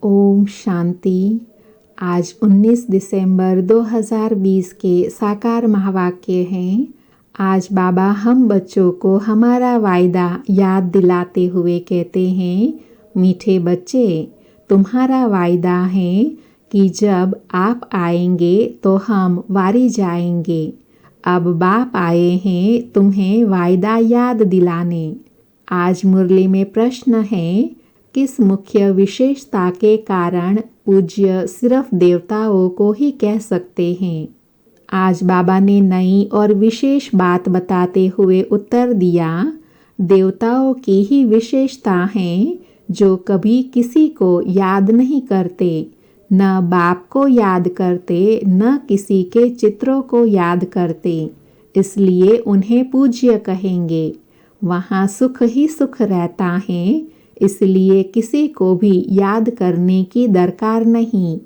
ओम शांति। आज 19 दिसंबर 2020 के साकार महावाक्य हैं। आज बाबा हम बच्चों को हमारा वायदा याद दिलाते हुए कहते हैं, मीठे बच्चे, तुम्हारा वायदा है कि जब आप आएंगे तो हम वारी जाएंगे। अब बाप आए हैं तुम्हें वायदा याद दिलाने। आज मुरली में प्रश्न है, किस मुख्य विशेषता के कारण पूज्य सिर्फ देवताओं को ही कह सकते हैं। आज बाबा ने नई और विशेष बात बताते हुए उत्तर दिया, देवताओं की ही विशेषता है जो कभी किसी को याद नहीं करते, न बाप को याद करते, न किसी के चित्रों को याद करते, इसलिए उन्हें पूज्य कहेंगे। वहाँ सुख ही सुख रहता है, इसलिए किसी को भी याद करने की दरकार नहीं।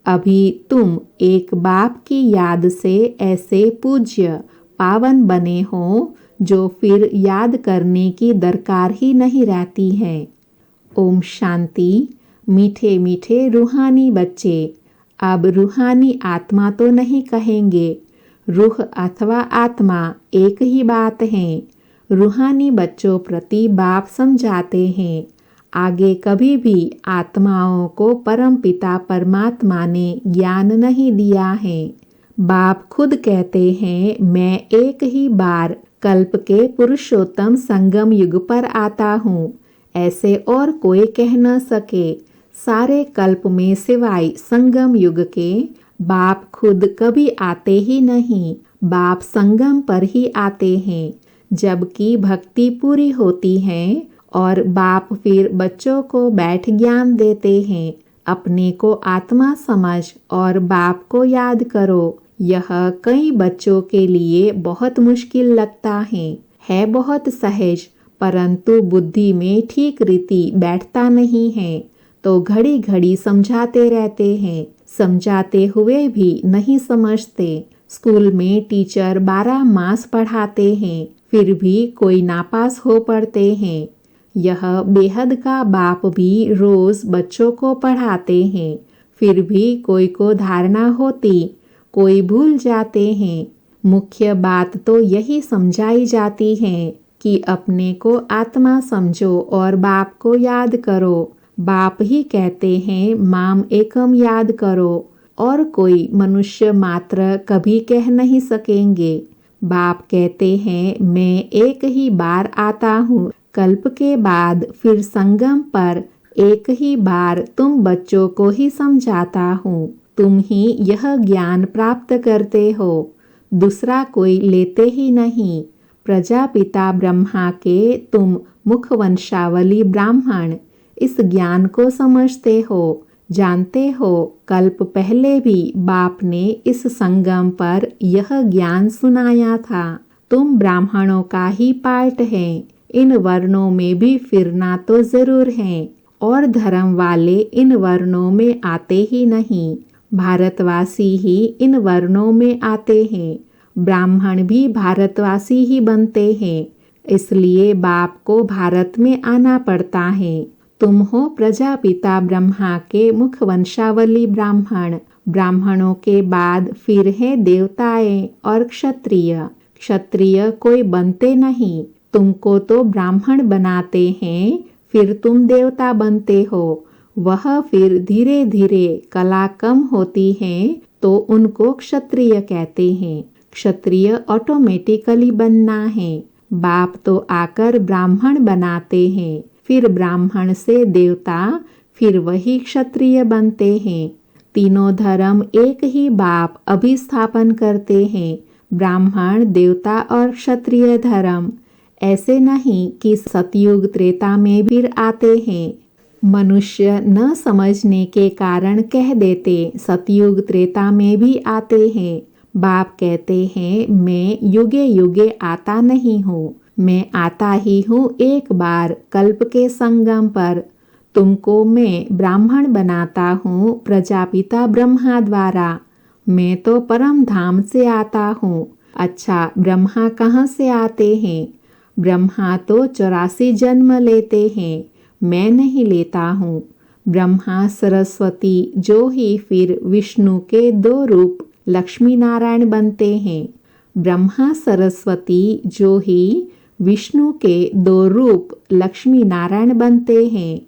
अभी तुम एक बाप की याद से ऐसे पूज्य पावन बने हो जो फिर याद करने की दरकार ही नहीं रहती है। ओम शांति। मीठे मीठे रूहानी बच्चे, अब रूहानी आत्मा तो नहीं कहेंगे, रूह अथवा आत्मा एक ही बात है। रूहानी बच्चों प्रति बाप समझाते हैं, आगे कभी भी आत्माओं को परमपिता परमात्मा ने ज्ञान नहीं दिया है। बाप खुद कहते हैं, मैं एक ही बार कल्प के पुरुषोत्तम संगम युग पर आता हूँ, ऐसे और कोई कह न सके। सारे कल्प में सिवाय संगम युग के बाप खुद कभी आते ही नहीं, बाप संगम पर ही आते हैं। जबकि भक्ति पूरी होती है और बाप फिर बच्चों को बैठ ज्ञान देते हैं, अपने को आत्मा समझ और बाप को याद करो। यह कई बच्चों के लिए बहुत मुश्किल लगता है बहुत सहज, परंतु बुद्धि में ठीक रीति बैठता नहीं है, तो घड़ी घड़ी समझाते रहते हैं, समझाते हुए भी नहीं समझते। स्कूल में टीचर 12 मास पढ़ाते हैं, फिर भी कोई नापास हो पड़ते हैं। यह बेहद का बाप भी रोज बच्चों को पढ़ाते हैं, फिर भी कोई को धारणा होती, कोई भूल जाते हैं। मुख्य बात तो यही समझाई जाती है कि अपने को आत्मा समझो और बाप को याद करो। बाप ही कहते हैं, माम एकम याद करो, और कोई मनुष्य मात्र कभी कह नहीं सकेंगे। बाप कहते हैं, मैं एक ही बार आता हूँ, कल्प के बाद फिर संगम पर एक ही बार तुम बच्चों को ही समझाता हूँ। तुम ही यह ज्ञान प्राप्त करते हो, दूसरा कोई लेते ही नहीं। प्रजापिता ब्रह्मा के तुम मुखवंशावली ब्राह्मण इस ज्ञान को समझते हो, जानते हो। कल्प पहले भी बाप ने इस संगम पर यह ज्ञान सुनाया था। तुम ब्राह्मणों का ही पार्ट है, इन वर्णों में भी फिरना तो जरूर है, और धर्म वाले इन वर्णों में आते ही नहीं, भारतवासी ही इन वर्णों में आते हैं। ब्राह्मण भी भारतवासी ही बनते हैं, इसलिए बाप को भारत में आना पड़ता है। तुम हो प्रजापिता ब्रह्मा के मुखवंशावली ब्राह्मण। ब्राह्मणों के बाद फिर है देवताएं और क्षत्रिय। क्षत्रिय कोई बनते नहीं, तुमको तो ब्राह्मण बनाते हैं, फिर तुम देवता बनते हो। वह फिर धीरे धीरे कला कम होती है तो उनको क्षत्रिय कहते हैं। क्षत्रिय ऑटोमेटिकली बनना है। बाप तो आकर ब्राह्मण बनाते हैं, फिर ब्राह्मण से देवता, फिर वही क्षत्रिय बनते हैं। तीनों धर्म एक ही बाप अभिस्थापन करते हैं, ब्राह्मण, देवता और क्षत्रिय धर्म। ऐसे नहीं कि सतयुग त्रेता में फिर आते हैं। मनुष्य न समझने के कारण कह देते सतयुग त्रेता में भी आते हैं। बाप कहते हैं, मैं युगे युगे आता नहीं हूँ, मैं आता ही हूँ एक बार कल्प के संगम पर। तुमको मैं ब्राह्मण बनाता हूँ प्रजापिता ब्रह्मा द्वारा। मैं तो परम धाम से आता हूँ। अच्छा, ब्रह्मा कहाँ से आते हैं? ब्रह्मा तो 84 जन्म लेते हैं, मैं नहीं लेता हूँ। ब्रह्मा सरस्वती जो ही फिर विष्णु के दो रूप लक्ष्मी नारायण बनते हैं। ब्रह्मा सरस्वती जो ही विष्णु के दो रूप लक्ष्मी नारायण बनते हैं,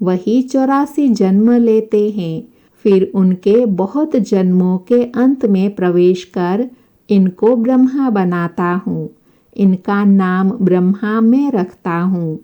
वही 84 जन्म लेते हैं। फिर उनके बहुत जन्मों के अंत में प्रवेश कर इनको ब्रह्मा बनाता हूँ। इनका नाम ब्रह्मा मैं रखता हूँ।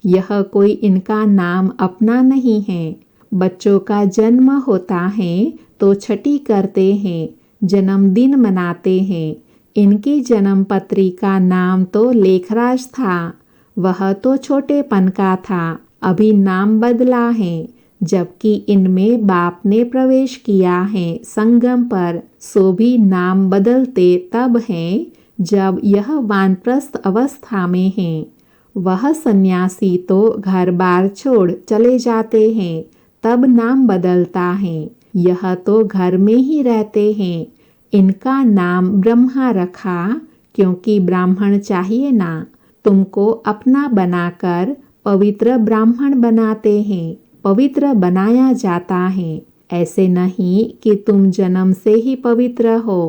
यह कोई इनका नाम अपना नहीं है। बच्चों का जन्म होता है तो छठी करते हैं, जन्मदिन मनाते हैं। इनकी जन्म पत्री का नाम तो लेखराज था। वह तो छोटेपन का था, अभी नाम बदला है। जबकि इनमें बाप ने प्रवेश किया है संगम पर, सो भी नाम बदलते तब है जब यह वानप्रस्थ अवस्था में है। वह सन्यासी तो घर बार छोड़ चले जाते हैं, तब नाम बदलता है। यह तो घर में ही रहते हैं। इनका नाम ब्रह्मा रखा क्योंकि ब्राह्मण चाहिए ना। तुमको अपना बनाकर पवित्र ब्राह्मण बनाते हैं, पवित्र बनाया जाता है। ऐसे नहीं कि तुम जन्म से ही पवित्र हो।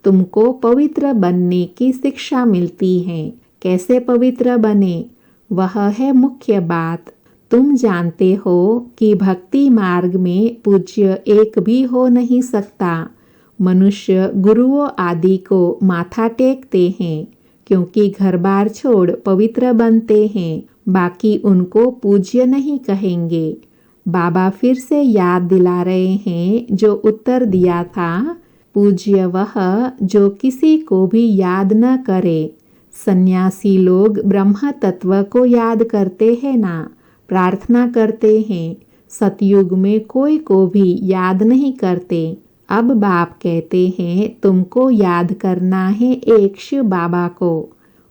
तुमको पवित्र बनने की शिक्षा मिलती है। कैसे पवित्र बने, वह है मुख्य बात। तुम जानते हो कि भक्ति मार्ग में पूज्य एक भी हो नहीं सकता। मनुष्य गुरुओं आदि को माथा टेकते हैं क्योंकि घर बार छोड़ पवित्र बनते हैं, बाकी उनको पूज्य नहीं कहेंगे। बाबा फिर से याद दिला रहे हैं जो उत्तर दिया था, पूज्य वह जो किसी को भी याद न करे। सन्यासी लोग ब्रह्म तत्व को याद करते हैं ना, प्रार्थना करते हैं। सतयुग में कोई को भी याद नहीं करते। अब बाप कहते हैं तुमको याद करना है एक शिव बाबा को।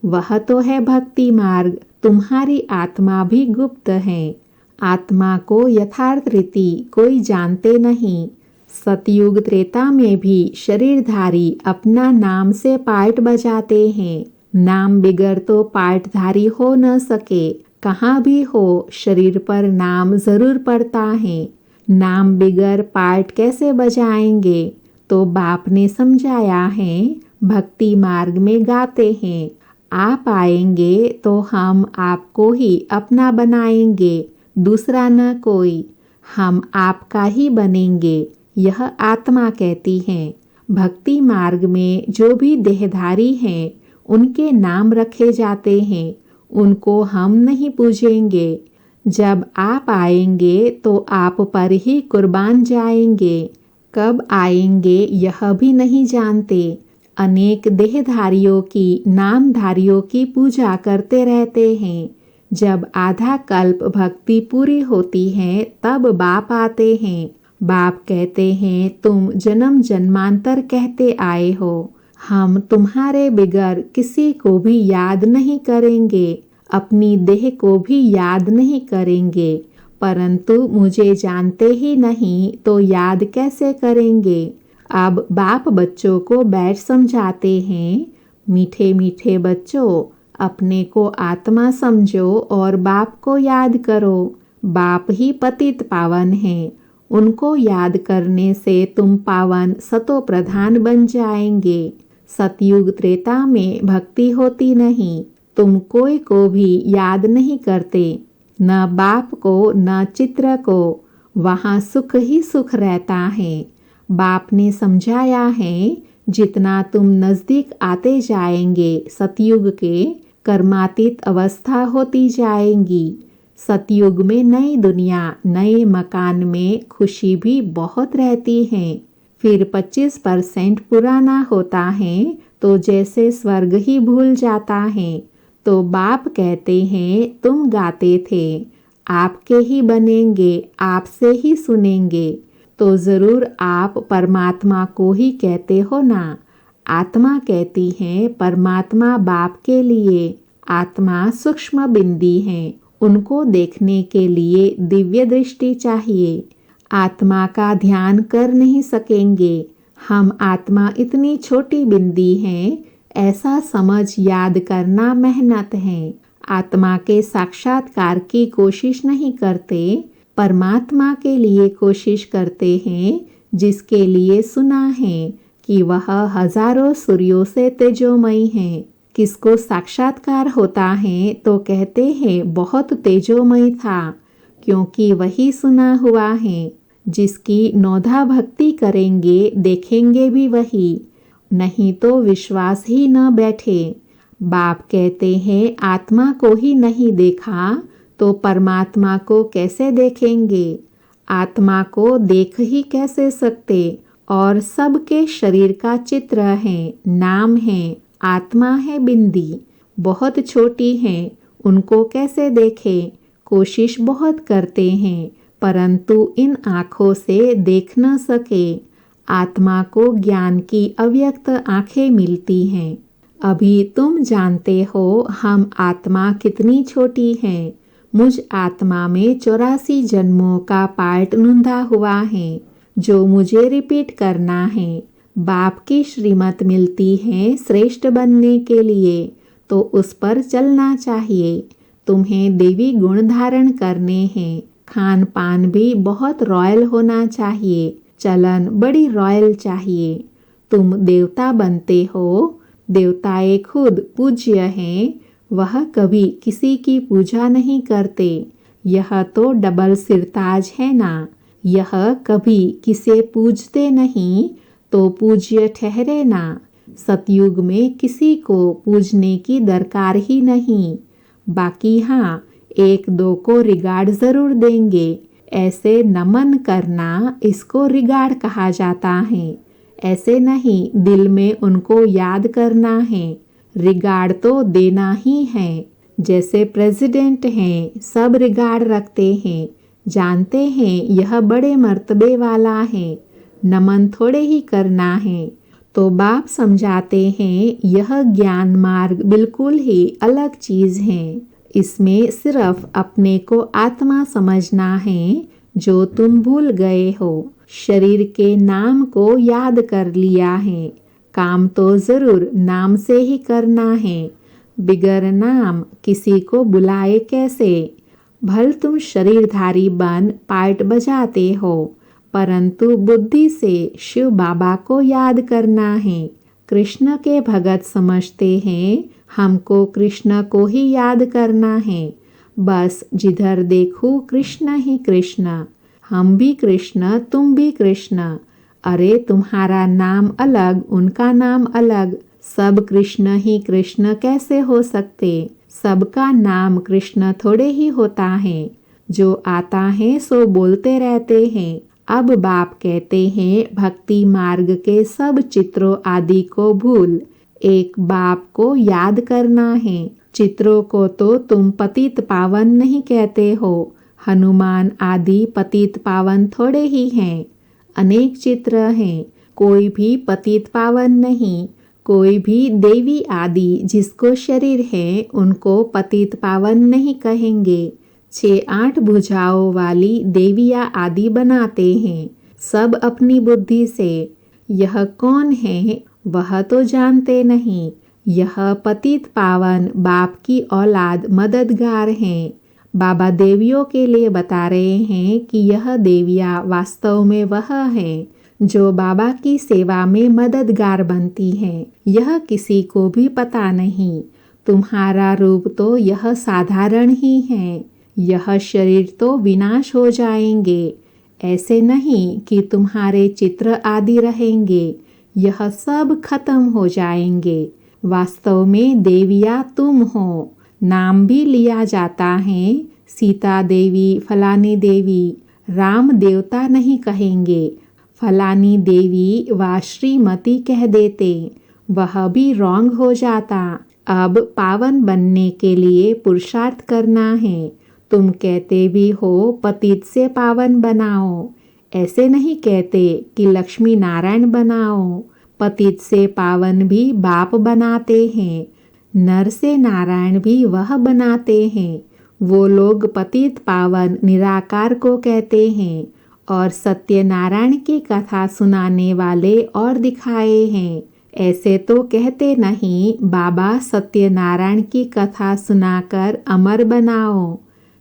वह तो है भक्ति मार्ग। तुम्हारी आत्मा भी गुप्त है। आत्मा को यथार्थ रीति कोई जानते नहीं। सतयुग त्रेता में भी शरीरधारी अपना नाम से पार्ट बजाते हैं। नाम बिगर तो पार्टधारी हो न सके। कहाँ भी हो शरीर पर नाम जरूर पड़ता है। नाम बिगर पार्ट कैसे बजाएंगे? तो बाप ने समझाया है, भक्ति मार्ग में गाते हैं, आप आएंगे तो हम आपको ही अपना बनाएंगे, दूसरा न कोई। हम आपका ही बनेंगे, यह आत्मा कहती है। भक्ति मार्ग में जो भी देहधारी हैं, उनके नाम रखे जाते हैं। उनको हम नहीं पूजेंगे। जब आप आएंगे तो आप पर ही कुर्बान जाएंगे। कब आएंगे यह भी नहीं जानते। अनेक देहधारियों की, नामधारियों की पूजा करते रहते हैं। जब आधा कल्प भक्ति पूरी होती है तब बाप आते हैं। बाप कहते हैं तुम जन्म जन्मांतर कहते आए हो, हम तुम्हारे बिगर किसी को भी याद नहीं करेंगे, अपनी देह को भी याद नहीं करेंगे। परंतु मुझे जानते ही नहीं तो याद कैसे करेंगे। अब बाप बच्चों को बैठ समझाते हैं, मीठे मीठे बच्चों, अपने को आत्मा समझो और बाप को याद करो। बाप ही पतित पावन हैं। उनको याद करने से तुम पावन सतो प्रधान बन जाएंगे। सतयुग त्रेता में भक्ति होती नहीं। तुम कोई को भी याद नहीं करते, न बाप को न चित्र को। वहाँ सुख ही सुख रहता है। बाप ने समझाया है, जितना तुम नज़दीक आते जाएंगे सतयुग के, कर्मातीत अवस्था होती जाएंगी। सतयुग में नई दुनिया, नए मकान में खुशी भी बहुत रहती है। फिर 25% पुराना होता है तो जैसे स्वर्ग ही भूल जाता है। तो बाप कहते हैं तुम गाते थे, आपके ही बनेंगे, आपसे ही सुनेंगे। तो ज़रूर आप परमात्मा को ही कहते हो ना। आत्मा कहती है परमात्मा बाप के लिए। आत्मा सूक्ष्म बिंदी है, उनको देखने के लिए दिव्य दृष्टि चाहिए। आत्मा का ध्यान कर नहीं सकेंगे। हम आत्मा इतनी छोटी बिंदी हैं, ऐसा समझ याद करना मेहनत है। आत्मा के साक्षात्कार की कोशिश नहीं करते, परमात्मा के लिए कोशिश करते हैं जिसके लिए सुना है कि वह हजारों सूर्यों से तेजोमयी है। किसको साक्षात्कार होता है तो कहते हैं बहुत तेजोमयी था, क्योंकि वही सुना हुआ है। जिसकी नौधा भक्ति करेंगे देखेंगे भी वही, नहीं तो विश्वास ही न बैठे। बाप कहते हैं आत्मा को ही नहीं देखा तो परमात्मा को कैसे देखेंगे। आत्मा को देख ही कैसे सकते, और सबके शरीर का चित्र है, नाम है, आत्मा है बिंदी, बहुत छोटी है, उनको कैसे देखें। कोशिश बहुत करते हैं परंतु इन आँखों से देख न सके। आत्मा को ज्ञान की अव्यक्त आँखें मिलती हैं। अभी तुम जानते हो हम आत्मा कितनी छोटी है। मुझ आत्मा में 84 जन्मों का पार्ट नूंधा हुआ है जो मुझे रिपीट करना है। बाप की श्रीमत मिलती है श्रेष्ठ बनने के लिए, तो उस पर चलना चाहिए। तुम्हें देवी गुण धारण करने हैं। खान पान भी बहुत रॉयल होना चाहिए, चलन बड़ी रॉयल चाहिए। तुम देवता बनते हो, देवताएं खुद पूज्य हैं, वह कभी किसी की पूजा नहीं करते। यह तो डबल सिरताज है ना। यह कभी किसे पूजते नहीं तो पूज्य ठहरे ना। सतयुग में किसी को पूजने की दरकार ही नहीं। बाकी हाँ, एक दो को रिगार्ड जरूर देंगे। ऐसे नमन करना, इसको रिगार्ड कहा जाता है। ऐसे नहीं दिल में उनको याद करना है। रिगार्ड तो देना ही है। जैसे प्रेसिडेंट हैं, सब रिगार्ड रखते हैं, जानते हैं यह बड़े मर्तबे वाला है, नमन थोड़े ही करना है। तो बाप समझाते हैं यह ज्ञान मार्ग बिल्कुल ही अलग चीज है। इसमें सिर्फ अपने को आत्मा समझना है, जो तुम भूल गए हो। शरीर के नाम को याद कर लिया है, काम तो जरूर नाम से ही करना है। बिगर नाम किसी को बुलाए कैसे। भल तुम शरीरधारी बन पार्ट बजाते हो, परंतु बुद्धि से शिव बाबा को याद करना है। कृष्ण के भगत समझते हैं हमको कृष्ण को ही याद करना है। बस जिधर देखो कृष्ण ही कृष्ण, हम भी कृष्ण तुम भी कृष्ण। अरे तुम्हारा नाम अलग उनका नाम अलग, सब कृष्ण ही कृष्ण कैसे हो सकते। सबका नाम कृष्ण थोड़े ही होता है। जो आता है सो बोलते रहते हैं। अब बाप कहते हैं भक्ति मार्ग के सब चित्रों आदि को भूल, एक बाप को याद करना है। चित्रों को तो तुम पतित पावन नहीं कहते हो। हनुमान आदि पतित पावन थोड़े ही हैं। अनेक चित्र हैं, कोई भी पतित पावन नहीं। कोई भी देवी आदि जिसको शरीर है उनको पतित पावन नहीं कहेंगे। 6-8 भुजाओं वाली देवियाँ आदि बनाते हैं, सब अपनी बुद्धि से। यह कौन है वह तो जानते नहीं। यह पतित पावन बाप की औलाद मददगार हैं। बाबा देवियों के लिए बता रहे हैं कि यह देवियाँ वास्तव में वह हैं जो बाबा की सेवा में मददगार बनती हैं। यह किसी को भी पता नहीं। तुम्हारा रूप तो यह साधारण ही है। यह शरीर तो विनाश हो जाएंगे। ऐसे नहीं कि तुम्हारे चित्र आदि रहेंगे, यह सब खत्म हो जाएंगे। वास्तव में देवियाँ तुम हो। नाम भी लिया जाता है, सीता देवी, फलानी देवी। राम देवता नहीं कहेंगे, फलानी देवी व श्रीमती कह देते, वह भी रॉन्ग हो जाता। अब पावन बनने के लिए पुरुषार्थ करना है। तुम कहते भी हो पतित से पावन बनाओ, ऐसे नहीं कहते कि लक्ष्मी नारायण बनाओ। पतित से पावन भी बाप बनाते हैं, नर से नारायण भी वह बनाते हैं। वो लोग पतित पावन निराकार को कहते हैं और सत्यनारायण की कथा सुनाने वाले और दिखाए हैं। ऐसे तो कहते नहीं बाबा सत्यनारायण की कथा सुनाकर अमर बनाओ,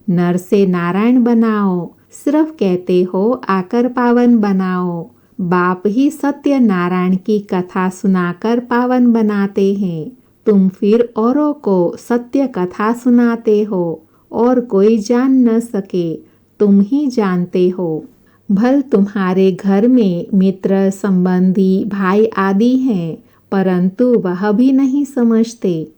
नर से नारायण बनाओ। सिर्फ कहते हो आकर पावन बनाओ। बाप ही सत्यनारायण की कथा सुनाकर पावन बनाते हैं। तुम फिर औरों को सत्य कथा सुनाते हो और कोई जान न सके, तुम ही जानते हो। भल तुम्हारे घर में मित्र, संबंधी, भाई आदि हैं, परंतु वह भी नहीं समझते।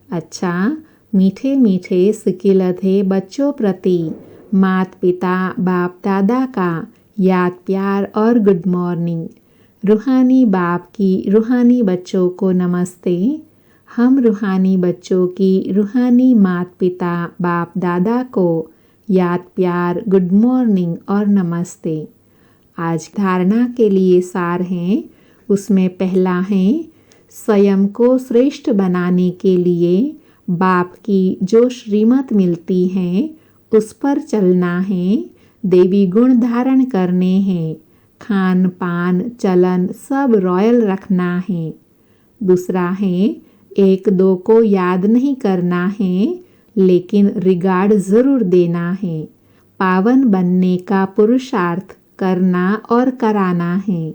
अच्छा, मीठे मीठे सिकिलधे बच्चों प्रति माता पिता बाप दादा का याद प्यार और गुड मॉर्निंग। रूहानी बाप की रूहानी बच्चों को नमस्ते। हम रूहानी बच्चों की रूहानी माता पिता बाप दादा को याद प्यार गुड मॉर्निंग और नमस्ते। आज धारणा के लिए सार हैं। उसमें पहला है, स्वयं को श्रेष्ठ बनाने के लिए बाप की जो श्रीमत मिलती है उस पर चलना है। देवी गुण धारण करने हैं। खान पान चलन सब रॉयल रखना है। दूसरा है, एक दो को याद नहीं करना है, लेकिन रिगार्ड ज़रूर देना है। पावन बनने का पुरुषार्थ करना और कराना है।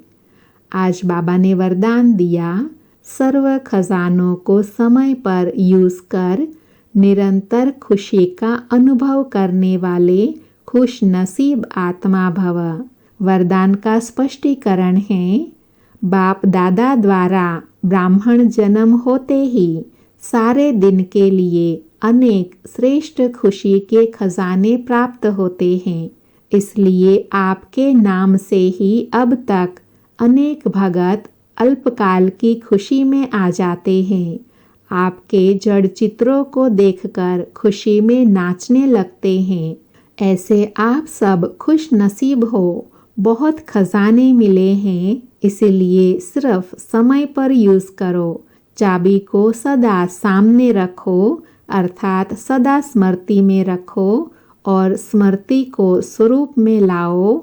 आज बाबा ने वरदान दिया, सर्व खजानों को समय पर यूज़ कर निरंतर खुशी का अनुभव करने वाले खुश नसीब आत्मा भव। वरदान का स्पष्टीकरण है, बाप दादा द्वारा ब्राह्मण जन्म होते ही सारे दिन के लिए अनेक श्रेष्ठ खुशी के खजाने प्राप्त होते हैं। इसलिए आपके नाम से ही अब तक अनेक भगत अल्पकाल की खुशी में आ जाते हैं। आपके जड़ चित्रों को देखकर खुशी में नाचने लगते हैं। ऐसे आप सब खुश नसीब हो। बहुत खजाने मिले हैं, इसलिए सिर्फ समय पर यूज़ करो। चाबी को सदा सामने रखो, अर्थात सदा स्मृति में रखो और स्मृति को स्वरूप में लाओ,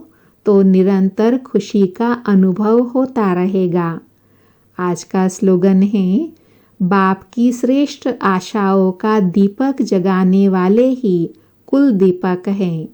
तो निरंतर खुशी का अनुभव होता रहेगा। आज का स्लोगन है, बाप की श्रेष्ठ आशाओं का दीपक जगाने वाले ही कुल दीपक हैं।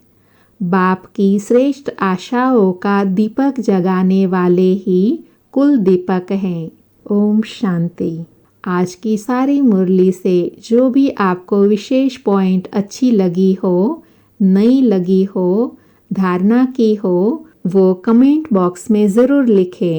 बाप की श्रेष्ठ आशाओं का दीपक जगाने वाले ही कुल दीपक हैं। ओम शांति। आज की सारी मुरली से जो भी आपको विशेष पॉइंट अच्छी लगी हो, नई लगी हो, धारणा की हो, वो कमेंट बॉक्स में ज़रूर लिखें।